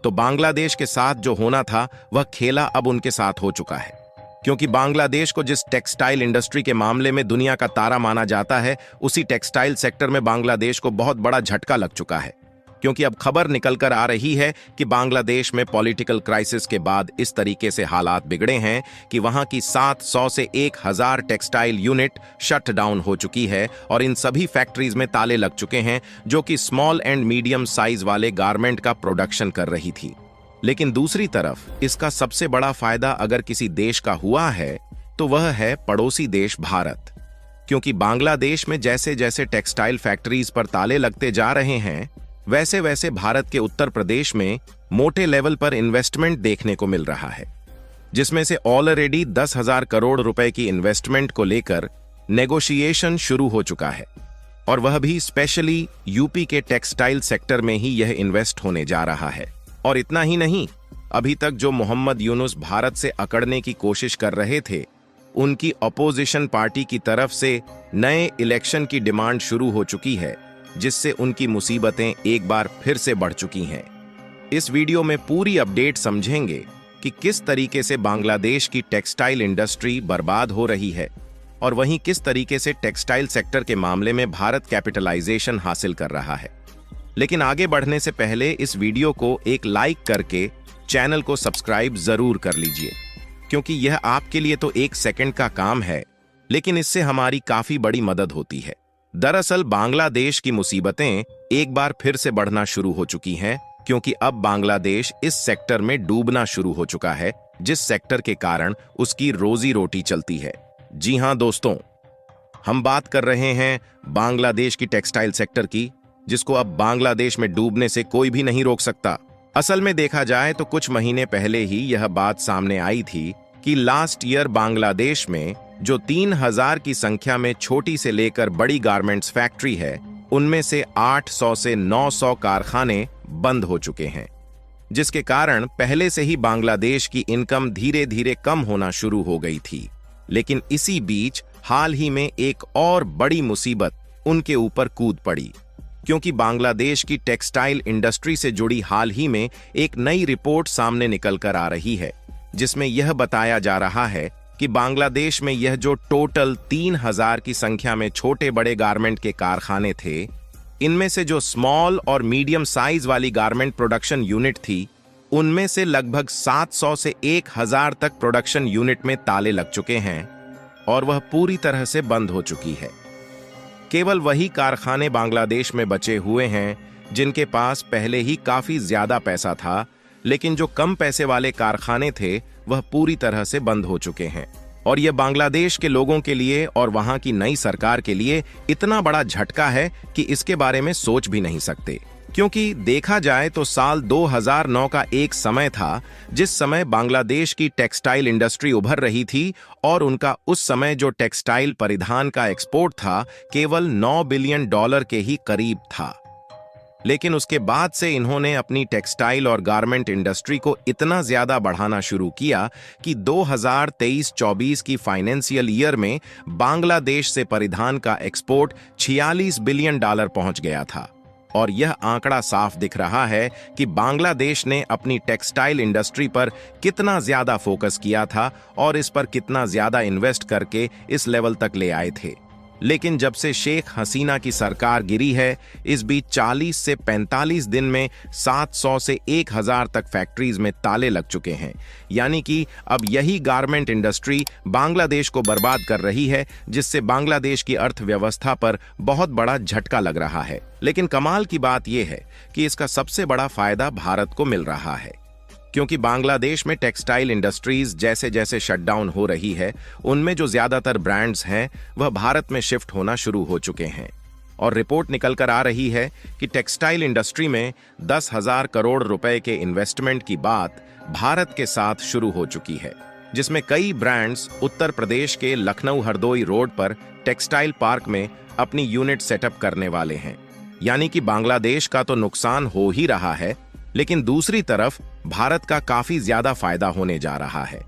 तो बांग्लादेश के साथ जो होना था वह खेला अब उनके साथ हो चुका है। क्योंकि बांग्लादेश को जिस टेक्सटाइल इंडस्ट्री के मामले में दुनिया का तारा माना जाता है, उसी टेक्सटाइल सेक्टर में बांग्लादेश को बहुत बड़ा झटका लग चुका है। क्योंकि अब खबर निकलकर आ रही है कि बांग्लादेश में पॉलिटिकल क्राइसिस के बाद इस तरीके से हालात बिगड़े हैं कि वहां की 700 से 1000 टेक्सटाइल यूनिट शट डाउन हो चुकी है और इन सभी फैक्ट्रीज में ताले लग चुके हैं जो कि स्मॉल एंड मीडियम साइज वाले गारमेंट का प्रोडक्शन कर रही थी। लेकिन दूसरी तरफ इसका सबसे बड़ा फायदा अगर किसी देश का हुआ है तो वह है पड़ोसी देश भारत। क्योंकि बांग्लादेश में जैसे जैसे टेक्सटाइल फैक्ट्रीज पर ताले लगते जा रहे हैं, वैसे वैसे भारत के उत्तर प्रदेश में मोटे लेवल पर इन्वेस्टमेंट देखने को मिल रहा है, जिसमें से ऑलरेडी 10,000 करोड़ रुपए की इन्वेस्टमेंट को लेकर नेगोशिएशन शुरू हो चुका है। और वह भी स्पेशली यूपी के टेक्सटाइल सेक्टर में ही यह इन्वेस्ट होने जा रहा है। और इतना ही नहीं, अभी तक जो मोहम्मद यूनुस भारत से अकड़ने की कोशिश कर रहे थे, उनकी अपोजिशन पार्टी की तरफ से नए इलेक्शन की डिमांड शुरू हो चुकी है, जिससे उनकी मुसीबतें एक बार फिर से बढ़ चुकी हैं। इस वीडियो में पूरी अपडेट समझेंगे कि किस तरीके से बांग्लादेश की टेक्सटाइल इंडस्ट्री बर्बाद हो रही है और वहीं किस तरीके से टेक्सटाइल सेक्टर के मामले में भारत कैपिटलाइजेशन हासिल कर रहा है। लेकिन आगे बढ़ने से पहले इस वीडियो को एक लाइक करके चैनल को सब्सक्राइब जरूर कर लीजिए, क्योंकि यह आपके लिए तो 1 सेकंड का काम है, लेकिन इससे हमारी काफी बड़ी मदद होती है। दरअसल बांग्लादेश की मुसीबतें एक बार फिर से बढ़ना शुरू हो चुकी हैं, क्योंकि अब बांग्लादेश इस सेक्टर में डूबना शुरू हो चुका है, जिस सेक्टर के कारण उसकी रोजी रोटी चलती है। जी हां दोस्तों, हम बात कर रहे हैं बांग्लादेश की टेक्सटाइल सेक्टर की, जिसको अब बांग्लादेश में डूबने से कोई भी नहीं रोक सकता। असल में देखा जाए तो कुछ महीने पहले ही यह बात सामने आई थी कि लास्ट ईयर बांग्लादेश में जो 3000 की संख्या में छोटी से लेकर बड़ी गारमेंट्स फैक्ट्री है, उनमें से 800 से 900 कारखाने बंद हो चुके हैं, जिसके कारण पहले से ही बांग्लादेश की इनकम धीरे धीरे कम होना शुरू हो गई थी। लेकिन इसी बीच हाल ही में एक और बड़ी मुसीबत उनके ऊपर कूद पड़ी, क्योंकि बांग्लादेश की टेक्सटाइल इंडस्ट्री से जुड़ी हाल ही में एक नई रिपोर्ट सामने निकल कर आ रही है, जिसमें यह बताया जा रहा है कि बांग्लादेश में यह जो टोटल 3000 की संख्या में छोटे बड़े गारमेंट के कारखाने थे, इनमें से जो स्मॉल और मीडियम साइज वाली गारमेंट प्रोडक्शन यूनिट थी, उनमें से लगभग 700 से 1000 तक प्रोडक्शन यूनिट में ताले लग चुके हैं और वह पूरी तरह से बंद हो चुकी है। केवल वही कारखाने बांग्लादेश में बचे हुए हैं जिनके पास पहले ही काफी ज्यादा पैसा था, लेकिन जो कम पैसे वाले कारखाने थे वह पूरी तरह से बंद हो चुके हैं। और यह बांग्लादेश के लोगों के लिए और वहां की नई सरकार के लिए इतना बड़ा झटका है कि इसके बारे में सोच भी नहीं सकते। क्योंकि देखा जाए तो साल 2009 का एक समय था जिस समय बांग्लादेश की टेक्सटाइल इंडस्ट्री उभर रही थी और उनका उस समय जो टेक्सटाइल परिधान का एक्सपोर्ट था केवल $9 बिलियन के ही करीब था। लेकिन उसके बाद से इन्होंने अपनी टेक्सटाइल और गारमेंट इंडस्ट्री को इतना ज्यादा बढ़ाना शुरू किया कि 2023-24 की फाइनेंशियल ईयर में बांग्लादेश से परिधान का एक्सपोर्ट $46 बिलियन पहुंच गया था। और यह आंकड़ा साफ दिख रहा है कि बांग्लादेश ने अपनी टेक्सटाइल इंडस्ट्री पर कितना ज्यादा फोकस किया था और इस पर कितना ज्यादा इन्वेस्ट करके इस लेवल तक ले आए थे। लेकिन जब से शेख हसीना की सरकार गिरी है, इस बीच 40 से 45 दिन में 700 से 1000 तक फैक्ट्रीज में ताले लग चुके हैं। यानी कि अब यही गारमेंट इंडस्ट्री बांग्लादेश को बर्बाद कर रही है, जिससे बांग्लादेश की अर्थव्यवस्था पर बहुत बड़ा झटका लग रहा है। लेकिन कमाल की बात यह है कि इसका सबसे बड़ा फायदा भारत को मिल रहा है, क्योंकि बांग्लादेश में टेक्सटाइल इंडस्ट्रीज जैसे जैसे शटडाउन हो रही है, उनमें जो ज्यादातर ब्रांड्स हैं वह भारत में शिफ्ट होना शुरू हो चुके हैं। और रिपोर्ट निकल कर आ रही है कि टेक्सटाइल इंडस्ट्री में 10,000 करोड़ रुपए के इन्वेस्टमेंट की बात भारत के साथ शुरू हो चुकी है, जिसमें कई ब्रांड्स उत्तर प्रदेश के लखनऊ हरदोई रोड पर टेक्सटाइल पार्क में अपनी यूनिट सेटअप करने वाले हैं। यानी कि बांग्लादेश का तो नुकसान हो ही रहा है, लेकिन दूसरी तरफ भारत का काफी ज्यादा फायदा होने जा रहा है।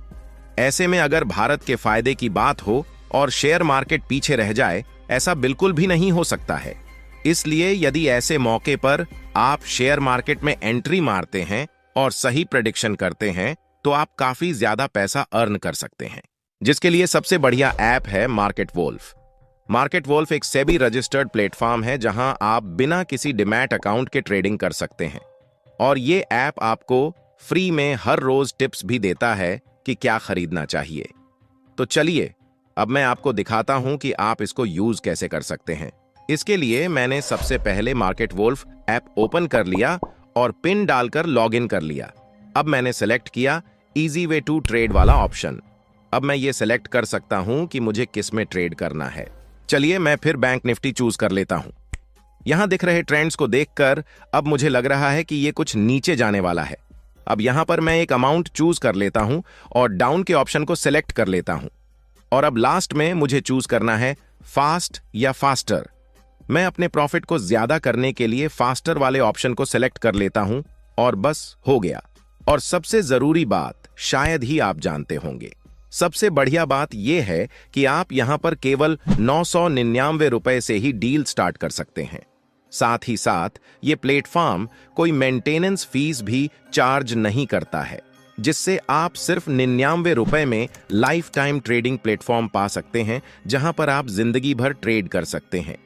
ऐसे में अगर भारत के फायदे की बात हो और शेयर मार्केट पीछे रह जाए, ऐसा बिल्कुल भी नहीं हो सकता है। इसलिए यदि ऐसे मौके पर आप शेयर मार्केट में एंट्री मारते हैं और सही प्रेडिक्शन करते हैं तो आप काफी ज्यादा पैसा अर्न कर सकते हैं, जिसके लिए सबसे बढ़िया ऐप है मार्केट वोल्फ। मार्केट वोल्फ एक सेबी रजिस्टर्ड प्लेटफॉर्म है जहां आप बिना किसी डिमैट अकाउंट के ट्रेडिंग कर सकते हैं, और ये ऐप आपको फ्री में हर रोज टिप्स भी देता है कि क्या खरीदना चाहिए। तो चलिए अब मैं आपको दिखाता हूं कि आप इसको यूज कैसे कर सकते हैं। इसके लिए मैंने सबसे पहले मार्केट वोल्फ ऐप ओपन कर लिया और पिन डालकर लॉगिन कर लिया। अब मैंने सेलेक्ट किया इजी वे टू ट्रेड वाला ऑप्शन। अब मैं ये सेलेक्ट कर सकता हूं कि मुझे किस में ट्रेड करना है। चलिए मैं फिर बैंक निफ्टी चूज कर लेता हूं। यहां दिख रहे ट्रेंड्स को देखकर अब मुझे लग रहा है कि ये कुछ नीचे जाने वाला है। अब यहां पर मैं एक अमाउंट चूज कर लेता हूं और डाउन के ऑप्शन को सिलेक्ट कर लेता हूं। और अब लास्ट में मुझे चूज करना है फास्ट या फास्टर। मैं अपने प्रॉफिट को ज्यादा करने के लिए फास्टर वाले ऑप्शन को सिलेक्ट कर लेता हूं और बस हो गया। और सबसे जरूरी बात शायद ही आप जानते होंगे, सबसे बढ़िया बात यह है कि आप यहां पर केवल 999 रुपए से ही डील स्टार्ट कर सकते हैं। साथ ही साथ ये प्लेटफॉर्म कोई मेंटेनेंस फीस भी चार्ज नहीं करता है, जिससे आप सिर्फ 99 रुपए में लाइफ टाइम ट्रेडिंग प्लेटफॉर्म पा सकते हैं जहां पर आप जिंदगी भर ट्रेड कर सकते हैं।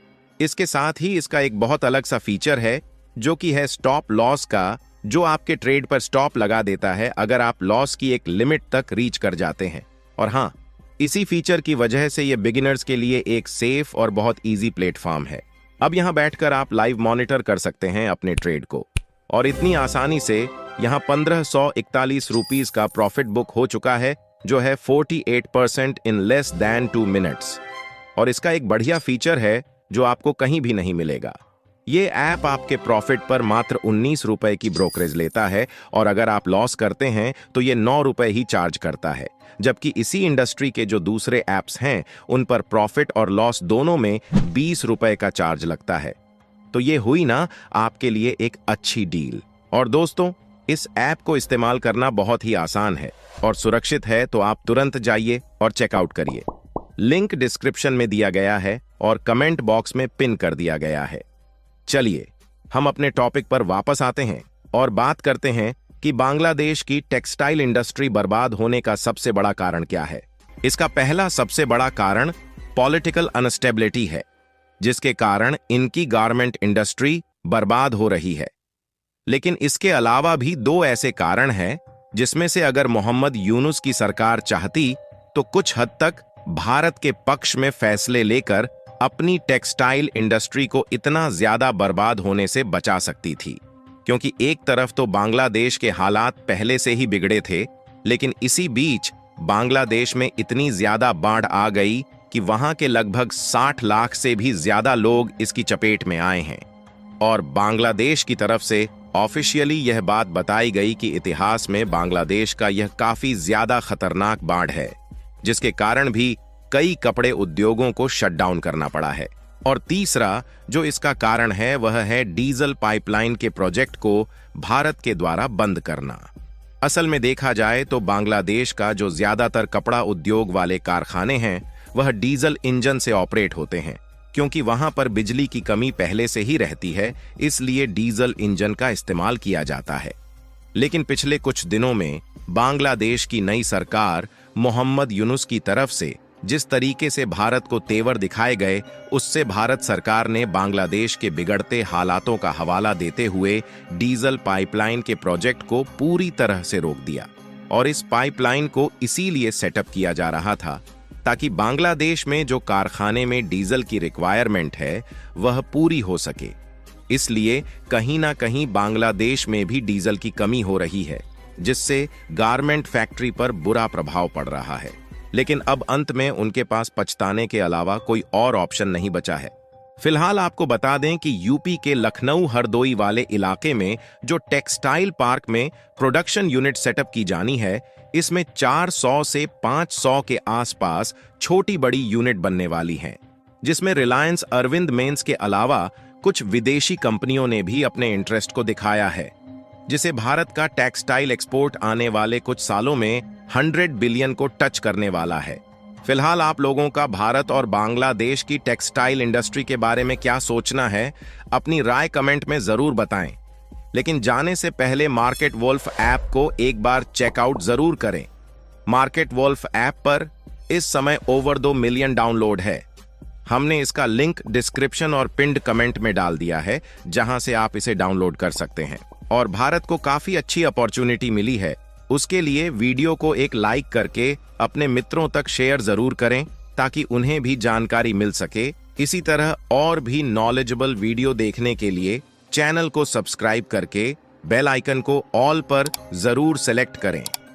इसके साथ ही इसका एक बहुत अलग सा फीचर है जो कि है स्टॉप लॉस का, जो आपके ट्रेड पर स्टॉप लगा देता है अगर आप लॉस की एक लिमिट तक रीच कर जाते हैं। और हाँ, इसी फीचर की वजह से ये बिगिनर्स के लिए एक सेफ और बहुत इजी प्लेटफॉर्म है। अब यहाँ बैठकर आप लाइव मॉनिटर कर सकते हैं अपने ट्रेड को, और इतनी आसानी से यहाँ 1541 रुपीस का प्रॉफिट बुक हो चुका है, जो है 48% इन लेस देन 2 मिनट्स। और इसका एक बढ़िया फीचर है जो आपको कहीं भी नहीं मिलेगा। ये ऐप आपके प्रॉफिट पर मात्र 19 रुपए की ब्रोकरेज लेता है, और अगर आप लॉस करते हैं तो ये 9 रुपए ही चार्ज करता है, जबकि इसी इंडस्ट्री के जो दूसरे ऐप्स हैं उन पर प्रॉफिट और लॉस दोनों में 20 रुपए का चार्ज लगता है। तो ये हुई ना आपके लिए एक अच्छी डील। और दोस्तों, इस ऐप को इस्तेमाल करना बहुत ही आसान है और सुरक्षित है, तो आप तुरंत जाइए और चेकआउट करिए। लिंक डिस्क्रिप्शन में दिया गया है और कमेंट बॉक्स में पिन कर दिया गया है। चलिए हम अपने टॉपिक पर वापस आते हैं और बात करते हैं कि बांग्लादेश की टेक्सटाइल इंडस्ट्री बर्बाद होने का सबसे बड़ा कारण क्या है। इसका पहला सबसे बड़ा कारण पॉलिटिकल अनस्टेबिलिटी है, जिसके कारण इनकी गारमेंट इंडस्ट्री बर्बाद हो रही है। लेकिन इसके अलावा भी 2 ऐसे कारण हैं जिसमें से अगर मोहम्मद यूनुस की सरकार चाहती तो कुछ हद तक भारत के पक्ष में फैसले लेकर अपनी टेक्सटाइल इंडस्ट्री को इतना ज्यादा बर्बाद होने से बचा सकती थी। क्योंकि एक तरफ तो बांग्लादेश के हालात पहले से ही बिगड़े थे, लेकिन इसी बीच बांग्लादेश में इतनी ज्यादा बाढ़ आ गई कि वहां के लगभग 60 लाख से भी ज्यादा लोग इसकी चपेट में आए हैं। और बांग्लादेश की तरफ से ऑफिशियली यह बात बताई गई कि इतिहास में बांग्लादेश का यह काफी ज्यादा खतरनाक बाढ़ है, जिसके कारण भी कई कपड़े उद्योगों को शट डाउन करना पड़ा है। और तीसरा जो इसका कारण है वह है डीजल पाइपलाइन के प्रोजेक्ट को भारत के द्वारा बंद करना। असल में देखा जाए तो बांग्लादेश का जो ज्यादातर कपड़ा उद्योग वाले कारखाने हैं वह डीजल इंजन से ऑपरेट होते हैं, क्योंकि वहां पर बिजली की कमी पहले से ही रहती है, इसलिए डीजल इंजन का इस्तेमाल किया जाता है। लेकिन पिछले कुछ दिनों में बांग्लादेश की नई सरकार मोहम्मद यूनुस की तरफ से जिस तरीके से भारत को तेवर दिखाए गए, उससे भारत सरकार ने बांग्लादेश के बिगड़ते हालातों का हवाला देते हुए डीजल पाइपलाइन के प्रोजेक्ट को पूरी तरह से रोक दिया। और इस पाइपलाइन को इसीलिए सेटअप किया जा रहा था ताकि बांग्लादेश में जो कारखाने में डीजल की रिक्वायरमेंट है वह पूरी हो सके। इसलिए कहीं ना कहीं बांग्लादेश में भी डीजल की कमी हो रही है, जिससे गारमेंट फैक्ट्री पर बुरा प्रभाव पड़ रहा है। लेकिन अब अंत में उनके पास पछताने के अलावा कोई और ऑप्शन नहीं बचा है। फिलहाल आपको बता दें कि यूपी के लखनऊ हरदोई वाले इलाके में जो टेक्सटाइल पार्क में प्रोडक्शन यूनिट सेटअप की जानी है, इसमें 400 से 500 के आसपास छोटी बड़ी यूनिट बनने वाली हैं, जिसमें रिलायंस अरविंद मेंस के अलावा कुछ विदेशी कंपनियों ने भी अपने इंटरेस्ट को दिखाया है, जिसे भारत का टेक्सटाइल एक्सपोर्ट आने वाले कुछ सालों में 100 बिलियन को टच करने वाला है। फिलहाल आप लोगों का भारत और बांग्लादेश की टेक्सटाइल इंडस्ट्री के बारे में क्या सोचना है, अपनी राय कमेंट में जरूर बताएं। लेकिन जाने से पहले मार्केट वोल्फ ऐप को एक बार चेकआउट जरूर करें। मार्केट वोल्फ ऐप पर इस समय ओवर 2 मिलियन डाउनलोड है। हमने इसका लिंक डिस्क्रिप्शन और पिंड कमेंट में डाल दिया है, जहां से आप इसे डाउनलोड कर सकते हैं। और भारत को काफी अच्छी अपॉर्चुनिटी मिली है, उसके लिए वीडियो को एक लाइक करके अपने मित्रों तक शेयर जरूर करें, ताकि उन्हें भी जानकारी मिल सके। इसी तरह और भी नॉलेजेबल वीडियो देखने के लिए चैनल को सब्सक्राइब करके बेल आइकन को ऑल पर जरूर सेलेक्ट करें।